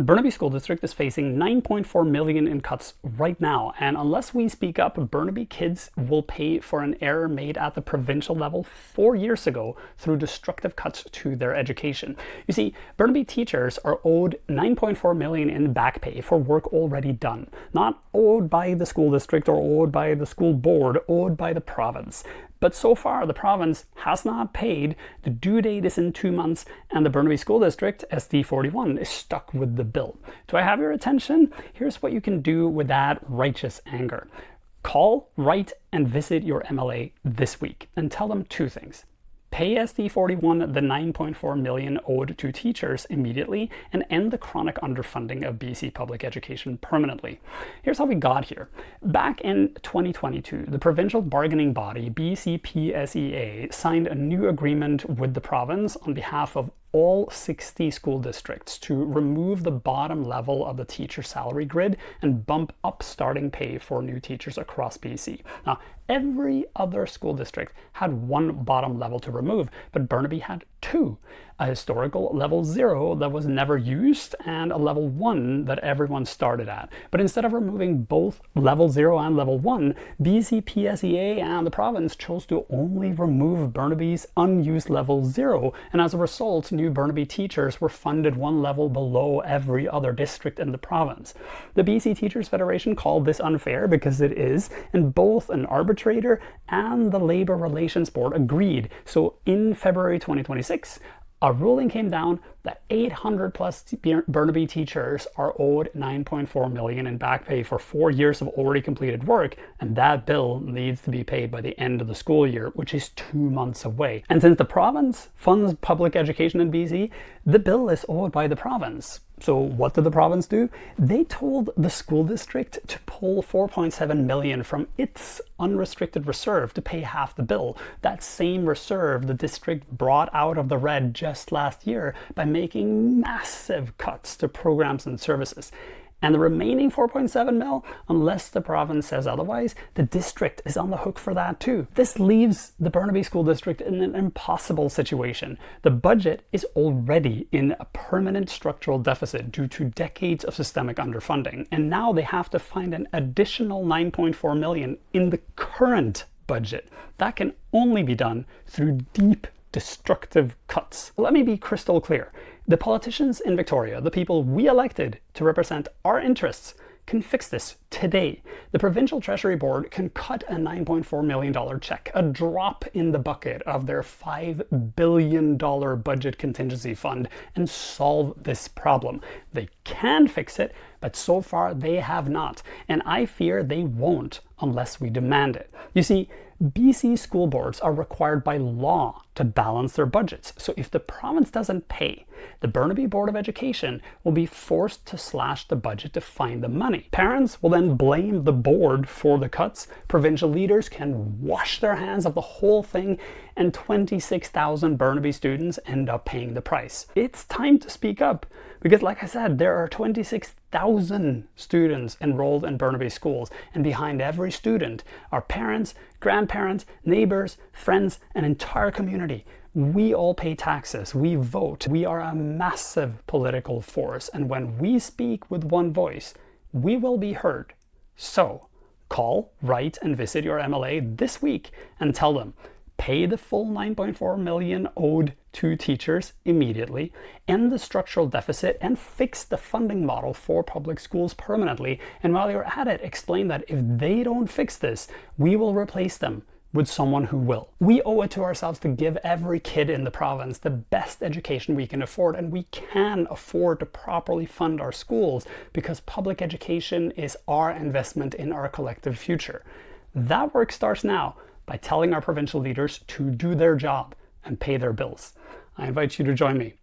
Burnaby School District is facing $9.4 million in cuts right now, and unless we speak up, Burnaby kids will pay for an error made at the provincial level 4 years ago through destructive cuts to their education. You see, Burnaby teachers are owed $9.4 million in back pay for work already done, not owed by the school district or owed by the school board, owed by the province. But so far, the province has not paid. The due date is in 2 months, and the Burnaby School District SD41 is stuck with the bill. Do I have your attention? Here's what you can do with that righteous anger. Call, write, and visit your MLA this week and tell them 2 things. Pay SD41 the $9.4 million owed to teachers immediately and end the chronic underfunding of BC public education permanently. Here's how we got here. Back in 2022, the provincial bargaining body BCPSEA signed a new agreement with the province on behalf of all 60 school districts to remove the bottom level of the teacher salary grid and bump up starting pay for new teachers across BC. Now, every other school district had one bottom level to remove, but Burnaby had 2. A historical level 0 that was never used and a level 1 that everyone started at. But instead of removing both level 0 and level 1, BCPSEA and the province chose to only remove Burnaby's unused level 0, and as a result, new Burnaby teachers were funded 1 level below every other district in the province. The BC Teachers Federation called this unfair because it is, and both an arbitrator and the Labour Relations Board agreed. So in February 2026, a ruling came down that 800 plus Burnaby teachers are owed $9.4 million in back pay for 4 years of already completed work, and that bill needs to be paid by the end of the school year, which is 2 months away. And since the province funds public education in BC, the bill is owed by the province. So what did the province do? They told the school district to pull $4.7 million from its unrestricted reserve to pay half the bill. That same reserve the district brought out of the red just last year by making massive cuts to programs and services. And the remaining 4.7 mil, unless the province says otherwise, the district is on the hook for that too. This leaves the Burnaby School District in an impossible situation. The budget is already in a permanent structural deficit due to decades of systemic underfunding, and now they have to find an additional $9.4 million in the current budget. That can only be done through deep destructive cuts. Let me be crystal clear. The politicians in Victoria, the people we elected to represent our interests, can fix this today. The Provincial Treasury Board can cut a $9.4 million check, a drop in the bucket of their $5 billion budget contingency fund, and solve this problem. They can fix it, but so far they have not, and I fear they won't unless we demand it. You see, BC school boards are required by law to balance their budgets. So if the province doesn't pay, the Burnaby Board of Education will be forced to slash the budget to find the money. Parents will then blame the board for the cuts. Provincial leaders can wash their hands of the whole thing, and 26,000 Burnaby students end up paying the price. It's time to speak up because, like I said, there are 26,000 students enrolled in Burnaby schools, and behind every student are parents, grandparents, neighbors, friends, an entire community. We all pay taxes, we vote, we are a massive political force, and when we speak with one voice, we will be heard. So, call, write, and visit your MLA this week and tell them, pay the full $9.4 million owed to teachers immediately, end the structural deficit, and fix the funding model for public schools permanently. And while you're at it, explain that if they don't fix this, we will replace them with someone who will. We owe it to ourselves to give every kid in the province the best education we can afford, and we can afford to properly fund our schools because public education is our investment in our collective future. That work starts now by telling our provincial leaders to do their job and pay their bills. I invite you to join me.